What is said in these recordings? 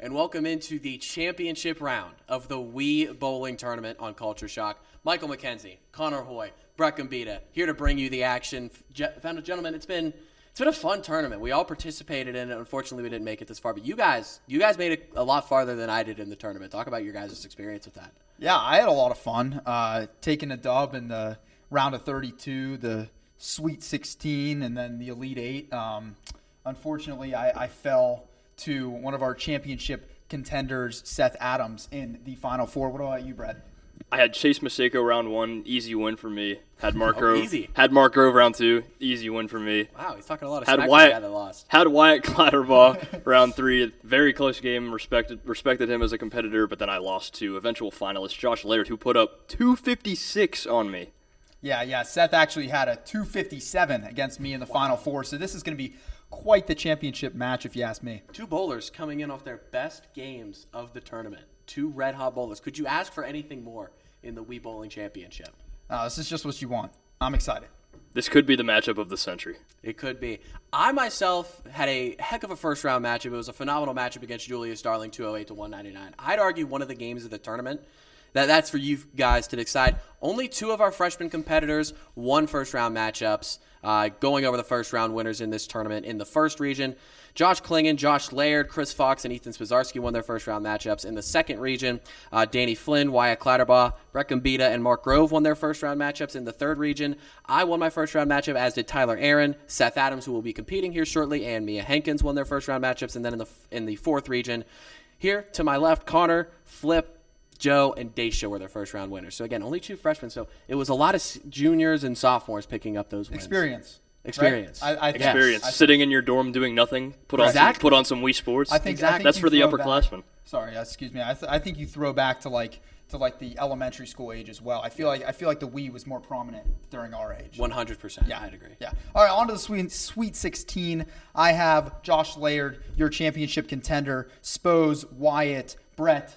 and welcome into the championship round of the Wii Bowling Tournament on Culture Shock. Michael McKenzie, Connor Hoye, Brett Gombita, here to bring you the action. Gentlemen, it's been a fun tournament. We all participated in it. Unfortunately, we didn't make it this far, but you guys made it a lot farther than I did in the tournament. Talk about your guys' experience with that. Yeah, I had a lot of fun taking a dub in the round of 32, the Sweet 16, and then the Elite 8. Unfortunately, I fell to one of our championship contenders, Seth Adams, in the Final Four. What about you, Brett? I had Chase Maseko round 1, easy win for me. Had Mark Grove. Easy. Had Mark Grove round 2, easy win for me. Wow, he's talking a lot of smack to the guy that lost. Had Wyatt Clatterbaugh round 3, very close game. Respected him as a competitor, but then I lost to eventual finalist Josh Laird, who put up 256 on me. Yeah. Seth actually had a 257 against me in the Final Four, so this is going to be quite the championship match, if you ask me. Two bowlers coming in off their best games of the tournament. Two red-hot bowlers. Could you ask for anything more in the Wii Bowling Championship? This is just what you want. I'm excited. This could be the matchup of the century. It could be. I myself had a heck of a first-round matchup. It was a phenomenal matchup against Julius Darling, 208 to 199. I'd argue one of the games of the tournament. That's for you guys to decide. Only two of our freshman competitors won first-round matchups, going over the first-round winners in this tournament. In the first region, Josh Clingan, Josh Laird, Chris Fox, and Ethan Spizarski won their first-round matchups. In the second region, Danny Flynn, Wyatt Clatterbaugh, Brett Gombita, and Mark Grove won their first-round matchups. In the third region, I won my first-round matchup, as did Tyler Aaron, Seth Adams, who will be competing here shortly, and Mia Henkins won their first-round matchups. And then in the fourth region, here to my left, Connor, Flip, Joe, and Daisha were their first-round winners. So, again, only two freshmen. So, it was a lot of juniors and sophomores picking up those wins. Experience. Right? Experience. Sitting in your dorm doing nothing. Put on some Wii Sports. I think that's for the upperclassmen. Sorry, excuse me. I think you throw back to like the elementary school age as well. I feel like the Wii was more prominent during our age. 100%. Yeah, I'd agree. Yeah. All right, on to the Sweet 16. I have Josh Laird, your championship contender, Spose, Wyatt, Brett.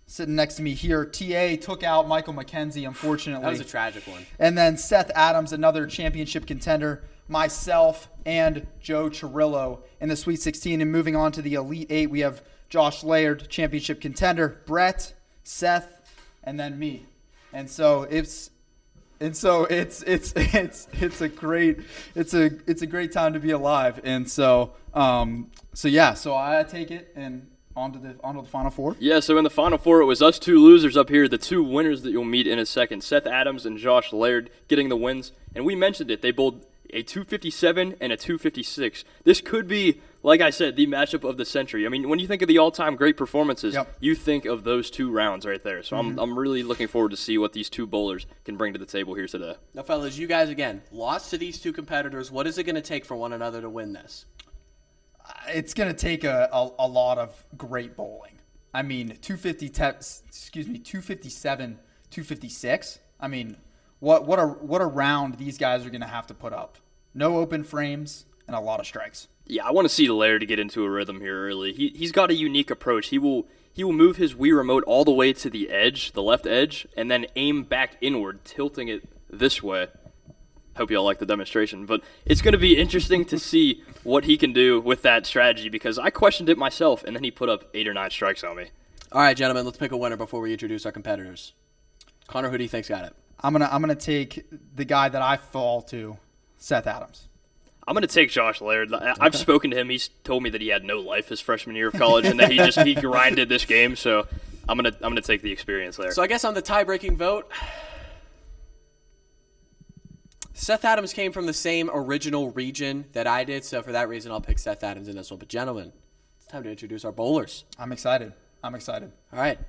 Sitting next to me here, TA took out Michael McKenzie, unfortunately. That was a tragic one. And then Seth Adams, another championship contender, myself, and Joe Chirillo in the Sweet 16. And moving on to the Elite 8, we have Josh Laird, championship contender, Brett, Seth, and then me. And so it's a great time to be alive. And so I take it and onto the Final Four? Yeah, so in the Final Four, it was us two losers up here, the two winners that you'll meet in a second, Seth Adams and Josh Laird getting the wins. And we mentioned it. They bowled a 257 and a 256. This could be, like I said, the matchup of the century. I mean, when you think of the all-time great performances, You think of those two rounds right there. So I'm really looking forward to see what these two bowlers can bring to the table here today. Now, fellas, you guys, again, lost to these two competitors. What is it going to take for one another to win this? It's going to take a lot of great bowling. I mean, 257, 256. I mean, what a round these guys are going to have to put up. No open frames and a lot of strikes. Yeah, I want to see Laird to get into a rhythm here early. He's got a unique approach. He will move his Wii remote all the way to the edge, the left edge, and then aim back inward, tilting it this way. Hope you all like the demonstration, but it's going to be interesting to see what he can do with that strategy because I questioned it myself, and then he put up 8 or 9 strikes on me. All right, gentlemen, let's pick a winner before we introduce our competitors. Connor, who do you think's got it? I'm gonna take the guy that I fall to, Seth Adams. I'm going to take Josh Laird. I've spoken to him. He's told me that he had no life his freshman year of college and that he grinded this game, so I'm gonna take the experience there. So I guess on the tie-breaking vote, Seth Adams came from the same original region that I did, so for that reason, I'll pick Seth Adams in this one. But gentlemen, it's time to introduce our bowlers. I'm excited. All right,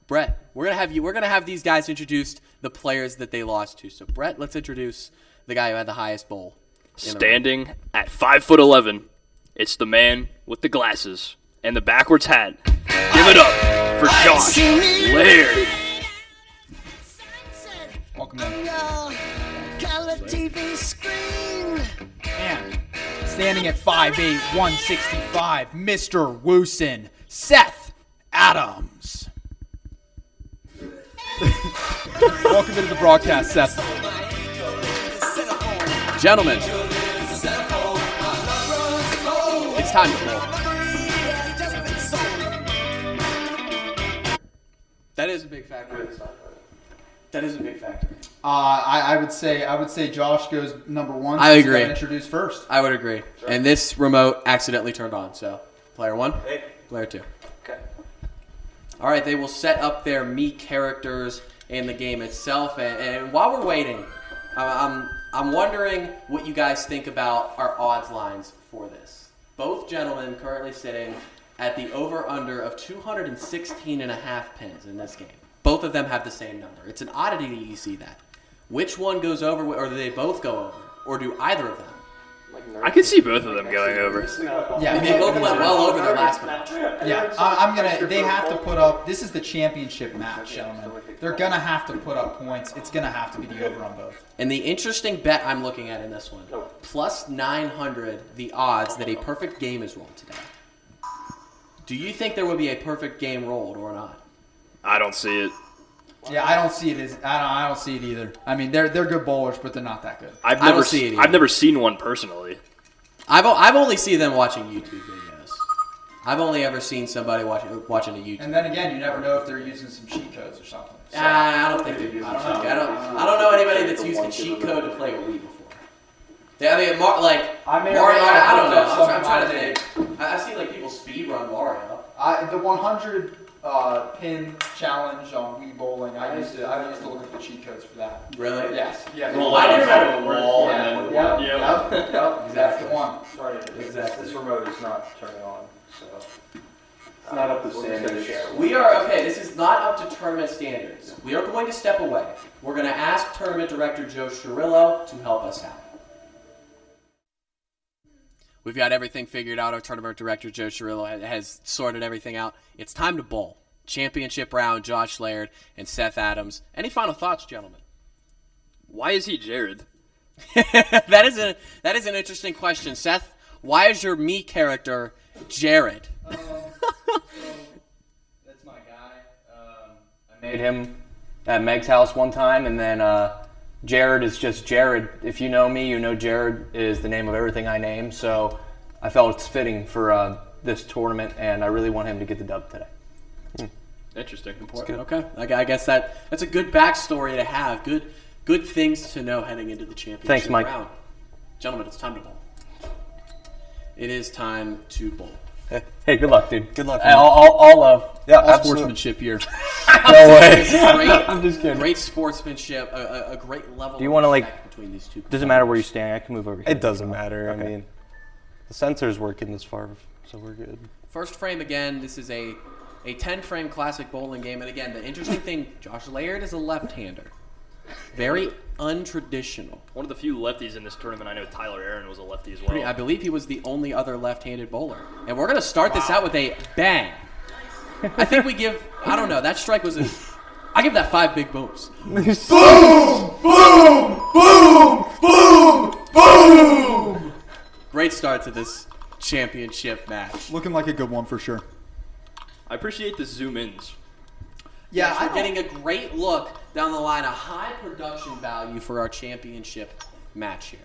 Brett, we're gonna have these guys introduce the players that they lost to. So Brett, let's introduce the guy who had the highest bowl. Standing at 5'11", it's the man with the glasses and the backwards hat. Give it up for Josh Laird. Welcome in. TV screen. And standing at 5'8", 165, Mr. Woosen, Seth Adams. Welcome into the broadcast, Seth. Gentlemen, it's time to bowl. That is a big factor. That is a big factor. I would say Josh goes number 1. I since he agree. got introduced first. I would agree. Sure. And this remote accidentally turned on. So, player 1, player 2. Okay. All right, they will set up their Mii characters in the game itself. And while we're waiting, I'm wondering what you guys think about our odds lines for this. Both gentlemen currently sitting at the over-under of 216.5 pins in this game. Both of them have the same number. It's an oddity that you see that. Which one goes over, or do they both go over? Or do either of them? I could see both of them going over. Yeah, They both went well over their last match. Yeah, they have to put up, this is the championship match, gentlemen. They're going to have to put up points. It's going to have to be the over on both. And the interesting bet I'm looking at in this one, plus 900 the odds that a perfect game is rolled today. Do you think there would be a perfect game rolled or not? I don't see it. Yeah, I don't see it I don't see it either. I mean, they're good bowlers, but they're not that good. I don't see it either. I've never seen one personally. I've only seen them watching YouTube videos. I've only ever seen somebody watching a YouTube. And then again, you never know if they're using some cheat codes or something. So, I don't think they're using cheat code. I don't know anybody that's used the cheat code to play a Wii before. I mean, Mario. I don't know. I'm trying to think. I've seen like people speed run Mario. The 100 pin challenge on Wii Bowling, I used to look at the cheat codes for that. Really? Yes. Yeah. Roll I out do on top remember of the wall and then Yep. Exactly. That's the one. Sorry, Exactly. this remote is not turning on, so it's not up to standards. We are okay. This is not up to tournament standards. We are going to step away. We're going to ask tournament director Josh Chirillo to help us out. We've got everything figured out. Our tournament director, Joe Chirillo, has sorted everything out. It's time to bowl. Championship round, Josh Laird and Seth Adams. Any final thoughts, gentlemen? Why is he Jared? That is an interesting question. Seth, why is your Mii character Jared? That's my guy. I made him at Meg's house one time, and then Jared is just Jared. If you know me, you know Jared is the name of everything I name. So I felt it's fitting for this tournament, and I really want him to get the dub today. Interesting. Important. Okay. I guess that's a good backstory to have. Good things to know heading into the championship Thanks, Mike. round. Gentlemen, it's time to bowl. It is time to bowl. Hey, good luck, dude. Good luck. All love. Yeah, All absolutely. sportsmanship here. No way. I'm just kidding. Great sportsmanship, a great level. Do you want to, between these two? Doesn't matter where you're standing. I can move over here. It doesn't matter. Okay. I mean, the sensor's working this far, so we're good. First frame again. This is a 10-frame classic bowling game, and again, the interesting thing: Josh Laird is a left-hander, very untraditional. One of the few lefties in this tournament. I know Tyler Aaron was a lefty as well. I believe he was the only other left-handed bowler. And we're going to start this out with a bang. I think we give, I don't know, that strike was I give that 5 big booms. Boom! Great start to this championship match. Looking like a good one for sure. I appreciate the zoom ins. Yeah, We're getting a great look down the line, a high production value for our championship match here.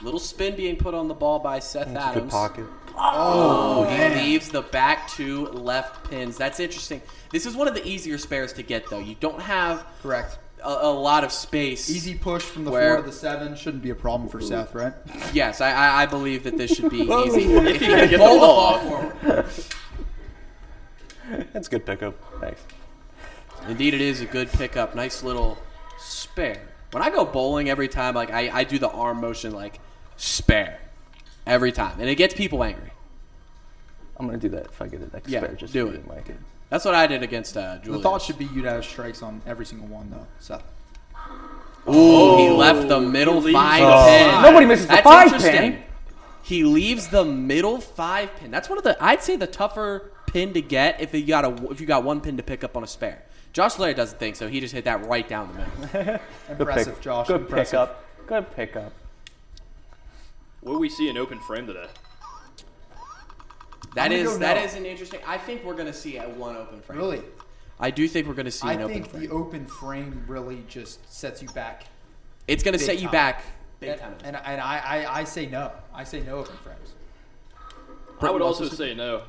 Little spin being put on the ball by Seth It's a Adams. good pocket. Oh, he leaves the back 2 left pins. That's interesting. This is one of the easier spares to get, though. You don't have correct. a lot of space. Easy push from the Where- 4 to the 7 shouldn't be a problem for Seth, right? Yes, I believe that this should be easy. If If you you can can get pull the the ball ball off. forward. That's a good pickup. Thanks. Indeed, it is a good pickup. Nice little spare. When I go bowling every time, like I do the arm motion like spare every time, and it gets people angry. I'm going to do that if I get it next Yeah, spare. Just do for it. you, Mike. That's what I did against Julius. The thought should be you'd have strikes on every single one, though, Seth. Ooh, he left the middle 5 the pin. Nobody misses the That's 5 interesting. pin. He leaves the middle 5 pin. That's one of the I'd say the tougher pin to get if you got one pin to pick up on a spare. Josh Laird doesn't think so. He just hit that right down the middle. Impressive, Josh. Good impressive. pickup. Good pickup. Will we see an open frame today? That I'm gonna is go that no. is an interesting. I think we're gonna see one open frame. Really? I do think we're gonna see I an open think frame. the open frame really just sets you back. It's gonna big set you time. back big time. And I say no. I say no open frames. I would also say no.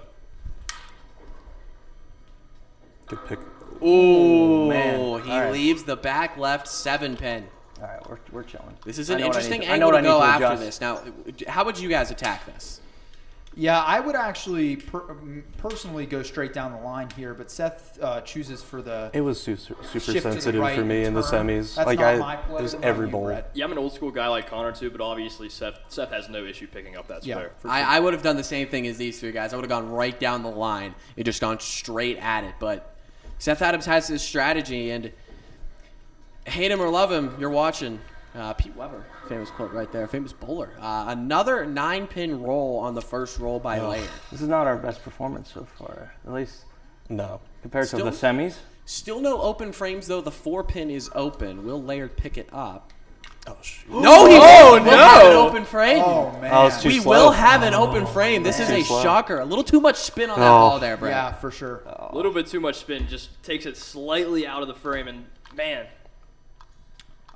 Good pick. Ooh, man. he All right. leaves the back left 7-pin. All right, we're chilling. This is I an know what I interesting need to- I angle know what to I need go to after adjust. this. Now, how would you guys attack this? Yeah, I would actually personally go straight down the line here, but Seth chooses for the It was super shift to the sensitive right for me in the turn. semis. That's Like not my play. it was What about every you, bowl. Brett? Yeah, I'm an old school guy like Connor too, but obviously Seth has no issue picking up that Yeah. spare. For sure. I would have done the same thing as these three guys. I would have gone right down the line and just gone straight at it. But Seth Adams has his strategy, and hate him or love him, you're watching. Pete Weber, famous quote right there, famous bowler. Another 9-pin roll on the first roll by Laird. This is not our best performance so far, at least No. compared Still- to the semis. Still no open frames, though. The 4-pin is open. Will Laird pick it up? Oh shoot. No, he won't. We'll have an open frame. Oh, man. Oh, it's too We slow. will have an open frame. This is Too a slow. shocker. A little too much spin on that Oh. ball there, Brett. Yeah, for sure. A little bit too much spin just takes it slightly out of the frame, and man,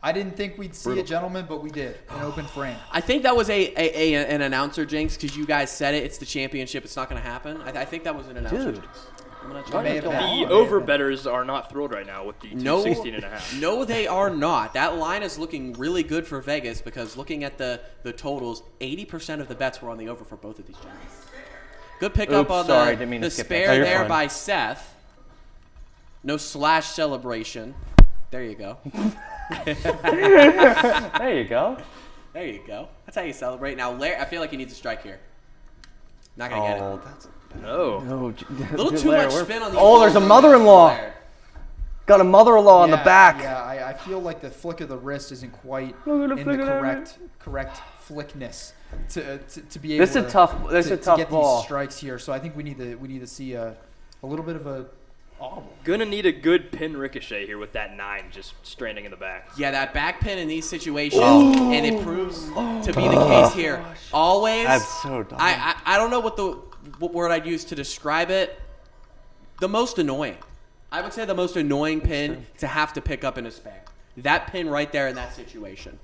I didn't think we'd see it, gentlemen, but we did. An open frame. I think that was an announcer jinx because you guys said it. It's the championship. It's not going to happen. I think that was an announcer Dude. jinx. I'm gonna May try have to been. the over bettors are not thrilled right now with the No, 216.5. no, they are not. That line is looking really good for Vegas because looking at the totals, 80% of the bets were on the over for both of these gentlemen. Good pickup Oops, on sorry, the didn't mean to skip that. spare No, you're there fine. by Seth. No slash celebration. There you go. There you go. There you go. That's how you celebrate. Now, Laird, I feel like he needs a strike here. Not going to get it. Oh, that's No. Oh, A little too much spin on the Oh, there's a mother-in-law. Got a mother-in-law on the Yeah, back. Yeah, I feel like the flick of the wrist isn't quite Look at in the the flick of that correct flickness to be able This is to, a tough. This is to, a to tough get ball. these strikes here. So I think we need to see a little bit of a audible. Gonna need a good pin ricochet here with that 9 just stranding in the back. Yeah, that back pin in these situations, and it proves to be the case here. Always. That's so dumb. I don't know what word I'd use to describe it. The most annoying. I would say the most annoying pin to have to pick up in a spare. That pin right there in that situation.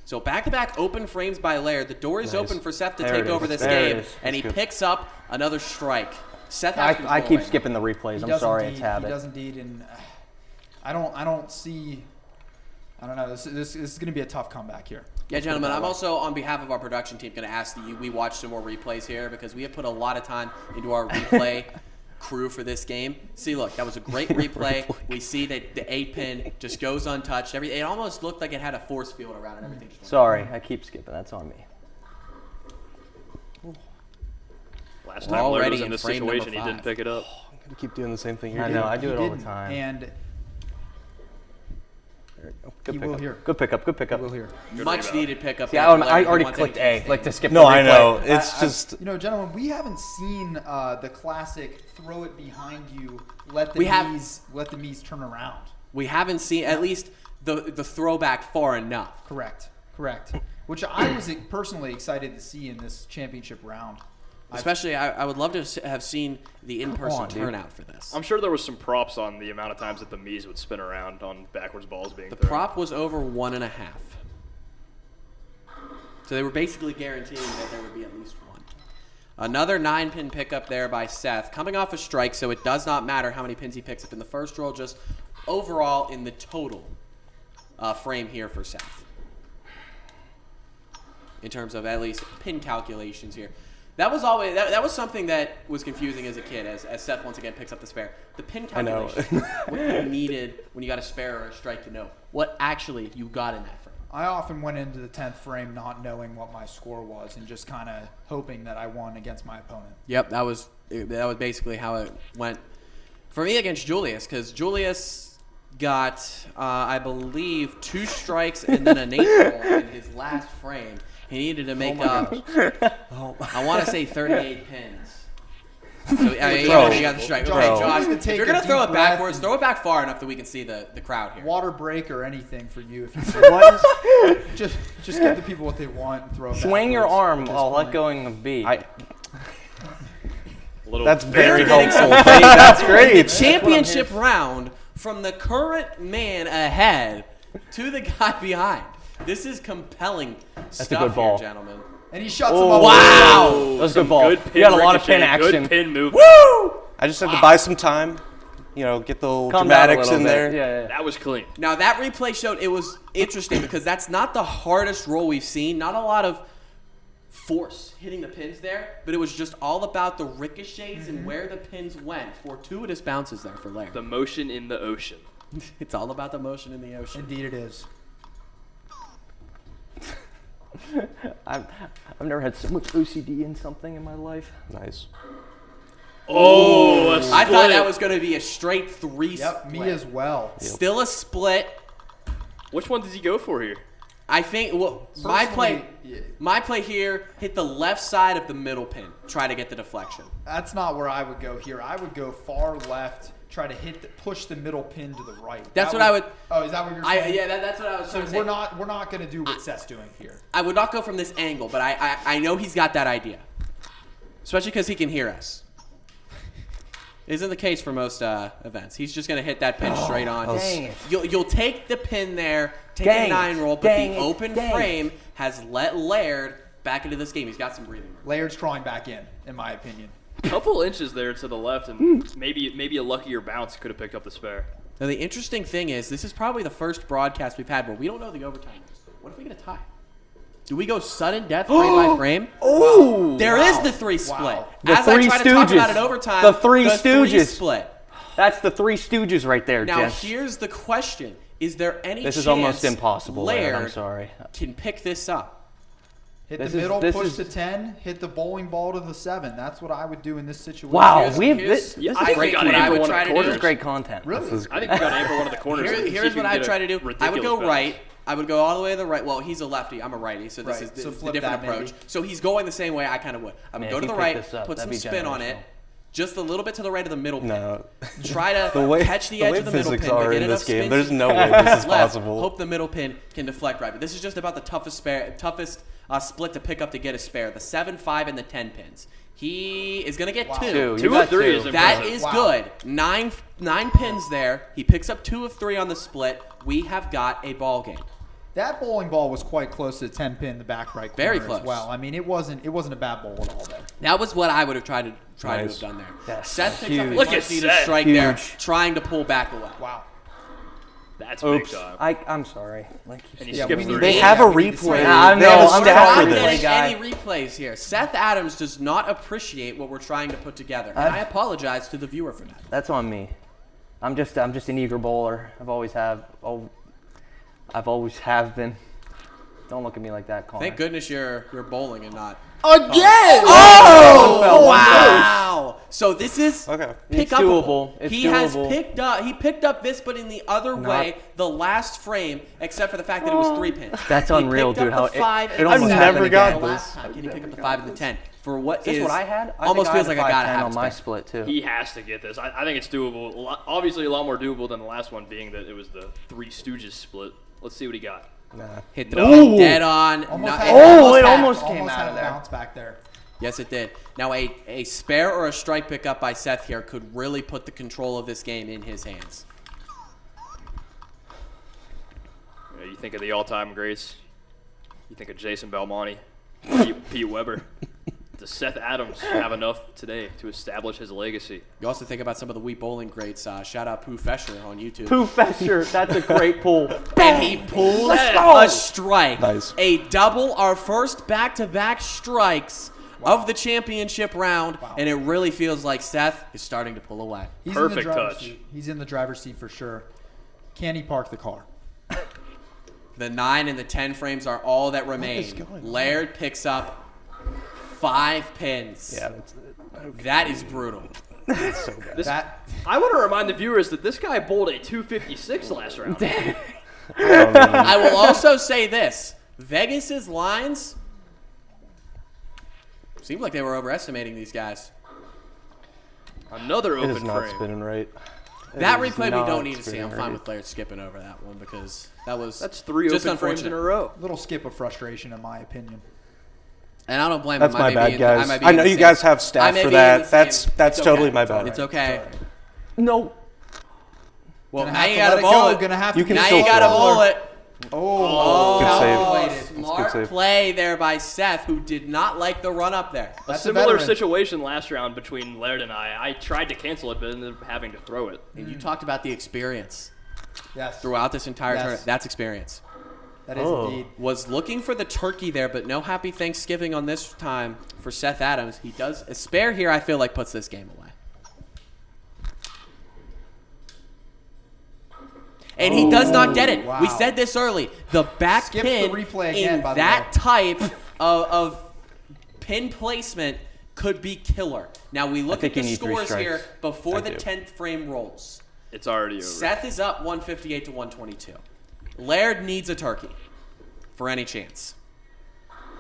So back-to-back open frames by Laird. The door is open for Seth to There take it over is. this There it game, is. and he That's good. picks up another strike. Seth has control I keep right skipping the replays. He I'm does sorry, indeed, it's habit. He does indeed, and I don't see. I don't know. This is going to be a tough comeback here. Yeah, gentlemen, I'm also, on behalf of our production team, going to ask that we watch some more replays here because we have put a lot of time into our replay crew for this game. See, look, that was a great replay. We see that the 8-pin just goes untouched. It almost looked like it had a force field around it and everything. just went Sorry, I keep skipping. That's on me. Last We're time Laird already was in in this frame number situation, he didn't 5. pick it up. I'm gonna keep doing the same thing here. I know. I He do it all the didn't, time. and Good he pickup. will hear. Good pickup. Good he pickup. will hear. Much rebound. needed pickup. Yeah, there for I Laird. He already wants clicked anything A, like to skip No, the I replay. know. It's just You know, gentlemen, we haven't seen the classic throw it behind you, let the We have- knees turn around. We haven't seen at least the throwback far enough. Correct. Which I was personally excited to see in this championship round. Especially, I would love to have seen the in-person on, dude. turnout for this. I'm sure there was some props on the amount of times that the Mies would spin around on backwards balls being The thrown. prop was over 1.5. So they were basically guaranteeing that there would be at least one. Another 9-pin pickup there by Seth. Coming off a strike, so it does not matter how many pins he picks up in the first roll, just overall in the total frame here for Seth. In terms of at least pin calculations here. That was always that was something that was confusing as a kid, as Seth once again picks up the spare. The pin I know. calculation, what you needed when you got a spare or a strike to know what actually you got in that frame. I often went into the 10th frame not knowing what my score was and just kind of hoping that I won against my opponent. Yep, that was basically how it went for me against Julius, because Julius got I believe 2 strikes and then an 8 roll in his last frame. He needed to make up. I want to say 38 pins. So, you got the strike. Okay, Josh, Josh, you need to if take you're a gonna throw deep it breath backwards, and- throw it back far enough that we can see the crowd here. Water break or anything for you if you just give the people what they want and throw it Swing your backwards arm at this while point. let going of B. that's very getting helpful. some- That's great. The championship round from the current man ahead to the guy behind. This is compelling stuff good ball. here, gentlemen. And he shuts him up. Wow! That was a good ball. Good You pin got a lot of pin ricochet, action. Good pin move. Woo! I just had to buy some time. get the little Calm down a dramatics little in bit. there. Yeah. That was clean. Now, that replay showed it was interesting because that's not the hardest roll we've seen. Not a lot of force hitting the pins there, but it was just all about the ricochets and where the pins went. Fortuitous bounces there for Laird. The motion in the ocean. It's all about the motion in the ocean. Indeed it is. I've never had so much OCD in something in my life. Nice. Oh, a I thought split. that was going to be a straight 3 Yep, split. me as well. Still a split. Which one does he go for here? I think Personally, my play here hit the left side of the middle pin. Try to get the deflection. That's not where I would go here. I would go far left, try to push the middle pin to the right. That's what I would. Oh, is that what you're saying? Yeah, that's what I was So trying to say. we're not going to do what Seth's doing here. I would not go from this angle, but I know he's got that idea, especially because he can hear us. Isn't the case for most events. He's just going to hit that pin straight on. Dang it. You'll take the pin there, take Dang a 9 roll, but Dang the it. open Dang frame has let Laird back into this game. He's got some breathing room. Laird's crawling back in my opinion. Couple inches there to the left, and maybe a luckier bounce could have picked up the spare. Now, the interesting thing is, this is probably the first broadcast we've had where we don't know the overtime. What if we get a tie? Do we go sudden death frame by frame? Oh, There is the 3 split. Wow. The As I Three try to talk Stooges. about it overtime, The Three the 3 Stooges. split. that's the Three Stooges right there, Now, gents. here's the question. Is there any This chance is almost impossible, Laird. I'm Laird sorry. can pick this up? Hit This the is- middle, this push is- the 10, hit the bowling ball to the 7. That's what I would do in this situation. Wow, Here's- we've here's- this, Yeah, this I is think great. we got what I Amber would one try of to the do. This corners. is great content. Really? I think we got Amber one of the corners. Here's what I try to do. I would go right. Bounce. I would go all the way to the right. Well, he's a lefty. I'm a righty, so this Right, is the, so the flip different that maybe. approach. So he's going the same way I kind of would. I would Man, go if to the you pick right, this up, put that'd some be spin on it, generational. just a little bit to the right of the middle pin. No. Try to The way, catch the the edge way of the middle physics pin, but are get in enough this game, spin there's to no get way this is left. possible. Hope the middle pin can deflect right. But this is just about the toughest split to pick up to get a spare. The 7, 5, and the 10 pins. He is going to get 2. Two. You Two got of three two. is That impressive. is Wow. good. Nine pins there. He picks up 2 of 3 on the split. We have got a ball game. That bowling ball was quite close to the 10 pin in the back right corner Very close. as well. I mean, it wasn't a bad bowl at all there. That was what I would have tried to Nice. have done there. That's Seth picks huge. up a Look at much needed Seth. strike there, Huge. trying to pull back away. Wow. That's Oops. big time. I'm sorry. Like, And he Yeah, skips we the need- They Yeah, have a we need to replay. see. I They know, have a I'm stat not for getting this. guy. any replays here. Seth Adams does not appreciate what we're trying to put together, and I apologize to the viewer for that. that's on me. I'm just an eager bowler. I've always have been. Don't look at me like that, Connor. Thank goodness you're bowling and not. Again! Oh, wow! So this is Okay. pick It's upable. doable. It's He has doable. picked up this, but in the other way, the last frame, except for the fact that it was 3 pins. That's He unreal, picked up dude, the how it- 5 it and the almost 7. happened The again. last time, can he pick up the 5 and the 10 for what Is this what I had? I almost think feels like I I gotta had have on my split. split too. He has to get this. I think it's doable. Obviously, a lot more doable than the last one, being that it was the Three Stooges split. Let's see what he got. Hit the pin dead on. Almost No- had- it had- almost came out had of there. bounce back there. Yes, it did. Now, a spare or a strike pickup by Seth here could really put the control of this game in his hands. You think of the all-time greats. You think of Jason Belmonte, Pete Weber. Does Seth Adams have enough today to establish his legacy? You also think about some of the Wii Bowling greats. Shout out Pooh Fesher on YouTube. Pooh Fesher, that's a great pull. And he pulls go. a strike. Nice. A double, our first back-to-back strikes of the championship round. And it really feels like Seth is starting to pull away. He's Perfect in the driver's touch. seat. He's in the driver's seat for sure. Can he park the car? The 9 and the 10 frames are all that remain. going on? Laird picks up 5 pins. Yeah, that's it. That is brutal. That's so bad. That I want to remind the viewers that this guy bowled a 256 last round. I will also say this. Vegas's lines seemed like they were overestimating these guys. Another It is open not frame. spinning right. That It is replay we not don't need to see. spinning I'm fine right. with Laird skipping over that one because that was That's 3 just open frames in unfortunate. a row. little skip of frustration, in my opinion. And I don't blame That's him. I my may bad, be in- guys. may be I in know the you same- guys have I staff may for be in that. the same- That's it's totally okay. my bad. It's okay. No. Well, Gonna now have you to got to let it bowl go. it. Gonna have You to can Now get still you got to throw it. bowl it. Oh, Good save. calculated. That's Smart good save. play there by Seth, who did not like the run up there. A That's a similar veteran. situation last round between Laird and I. I tried to cancel it, but ended up having to throw it. And you talked about the experience Yes. throughout this entire Yes. tournament. That's experience. That is indeed. Was looking for the turkey there, but no happy Thanksgiving on this time for Seth Adams. He does a spare here, I feel like, puts this game away. And he does not get it. Wow. We said this early. The back Skip pin the replay again, in by the that way. type of pin placement could be killer. Now we look at think the you need 3 scores here strikes. before I the do. 10th frame rolls. It's already over. Seth is up 158 to 122. Laird needs a turkey for any chance.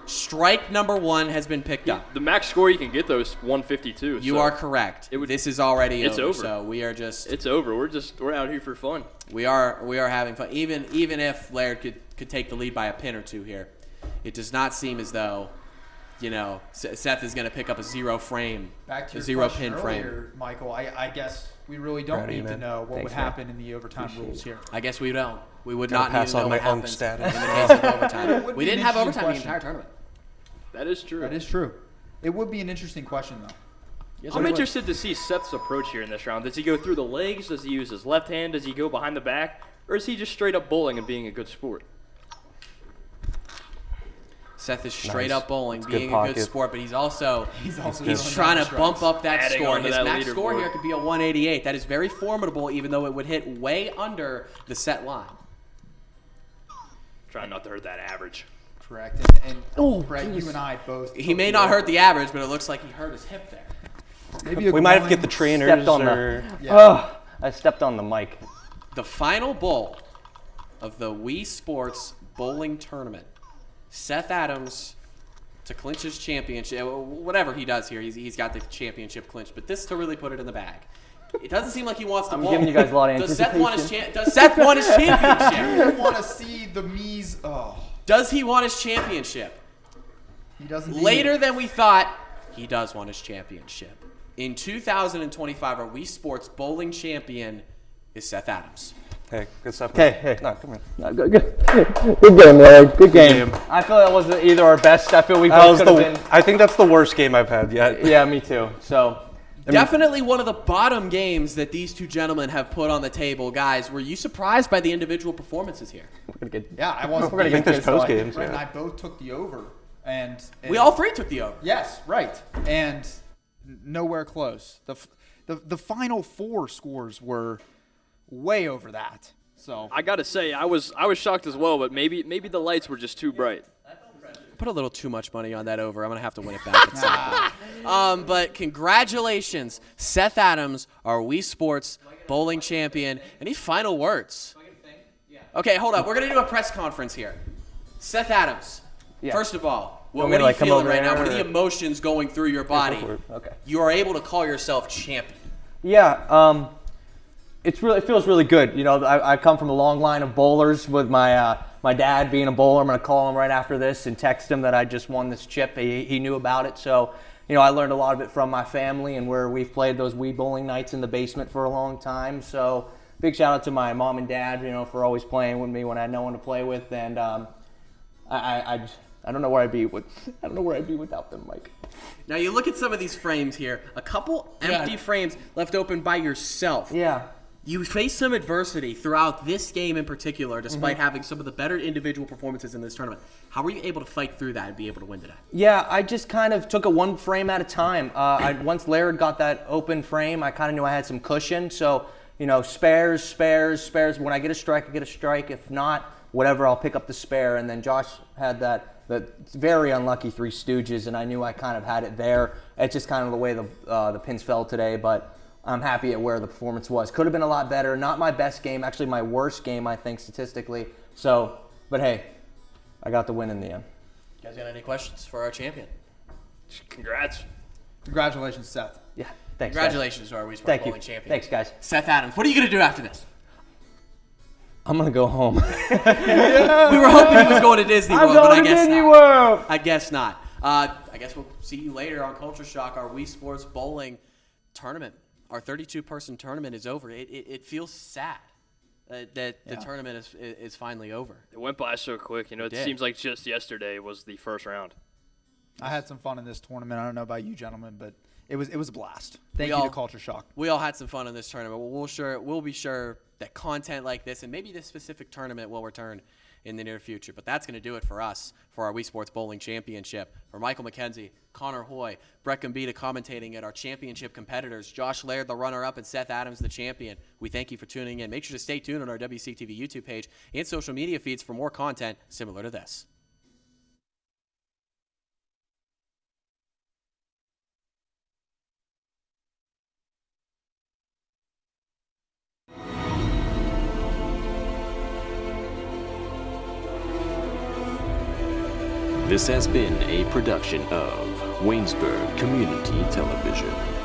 Strike number 1 has been picked up. The max score you can get though is 152. You so are correct. This is already It's over. So we are just It's over. We're out here for fun. we are having fun. Even if Laird could take the lead by a pin or two here, it does not seem as though, Seth is going to pick up a 0 frame, Back to a your 0 question pin frame. earlier, Michael, I guess we really don't Proud of you, need to man. know what Thanks, would man. happen in the overtime rules here. I guess we don't. We would Gotta not need pass to know on what my own happens status. in the case of overtime. It would We be an didn't have interesting overtime the question. entire tournament. That is true. That is true. It would be an interesting question, though. Yes, I'm it would. interested to see Seth's approach here in this round. Does he go through the legs? Does he use his left hand? Does he go behind the back? Or is he just straight up bowling and being a good sport? Seth is straight Nice. up bowling, It's being good a good pocket. sport, but he's also He's trying to bump up that Adding score. on to His that max score leaderboard. here could be a 188. That is very formidable, even though it would hit way under the set line. Trying not to hurt that average. Correct. And Brett, you and I both. He may not hurt the average, but it looks like he hurt his hip there. Maybe We might have to get the trainers Stepped on or I stepped on the mic. The final bowl of the Wii Sports Bowling Tournament. Seth Adams to clinch his championship. Whatever he does here, he's got the championship clinched. But this to really put it in the bag. It doesn't seem like he wants to I'm bowl. giving you guys a lot of Does Seth want his anticipation. Does Seth want his championship? You want to see the Mies? Oh, Does he want his championship? he doesn't. Later than we thought, he does want his championship. In 2025, our Wii Sports bowling champion is Seth Adams. Hey, good stuff. Okay, hey. No, come on. No, good game, Lloyd. Good game. I feel that wasn't either our best. I feel we That both was could have been. I think that's the worst game I've had yet. Yeah, me too. So, Definitely one of the bottom games that these two gentlemen have put on the table. Guys, were you surprised by the individual performances here? we're gonna get. Yeah, I was. We're gonna I think get there's this going. post games. Brett and Yeah. I both took the over, and We all three took the over. Yes, right, and nowhere close. The final 4 scores were way over that. So I gotta say, I was shocked as well, but maybe the lights were just too bright. Put a little too much money on that over. I'm going to have to win it back at some point. But congratulations, Seth Adams, our Wii Sports bowling champion. Any final words? Okay, hold up. We're going to do a press conference here. Seth Adams, Yeah. first of all, what want me are to, you like, come feeling over right now? there, What are the or- emotions going through your body? for it. Okay. You are able to call yourself champion. Yeah, it feels really good. You know, I come from a long line of bowlers with my my dad being a bowler. I'm gonna call him right after this and text him that I just won this chip. He knew about it, so you know I learned a lot of it from my family and where we've played those Wii bowling nights in the basement for a long time. So big shout out to my mom and dad, you know, for always playing with me when I had no one to play with. And I don't know where I'd be without them, Mike. Now you look at some of these frames here. A couple empty frames left open by yourself. Yeah. You faced some adversity throughout this game in particular, despite having some of the better individual performances in this tournament. How were you able to fight through that and be able to win today? Yeah, I just kind of took it one frame at a time. Once Laird got that open frame, I kind of knew I had some cushion. So, you know, spares. When I get a strike, I get a strike. If not, whatever, I'll pick up the spare. And then Josh had that very unlucky 3 Stooges, and I knew I kind of had it there. It's just kind of the way the pins fell today, but I'm happy at where the performance was. Could have been a lot better. Not my best game, actually my worst game, I think, statistically. So, but hey, I got the win in the end. You guys got any questions for our champion? Congrats. congratulations, Seth. Yeah, thanks. Congratulations to our Wii Sports Thank you. bowling champion. Thanks, guys. Seth Adams. What are you going to do after this? I'm going to go home. We were hoping he was going to Disney World, but I guess not. World. I guess not. I guess we'll see you later on Culture Shock. Our Wii Sports bowling tournament, our 32-person tournament is over. It feels sad. that the tournament is finally over. It went by so quick. It did. seems like just yesterday was the first round. I had some fun in this tournament. I don't know about you gentlemen, but it was a blast. Thank you all- to Culture Shock. We all had some fun in this tournament. We'll be sure that content like this and maybe this specific tournament will return in the near future. But that's going to do it for us for our Wii Sports Bowling Championship. For Michael McKenzie, Connor Hoye, Brett Gombita commentating at our championship competitors, Josh Laird, the runner-up, and Seth Adams, the champion. We thank you for tuning in. Make sure to stay tuned on our WCTV YouTube page and social media feeds for more content similar to this. This has been a production of Waynesburg Community Television.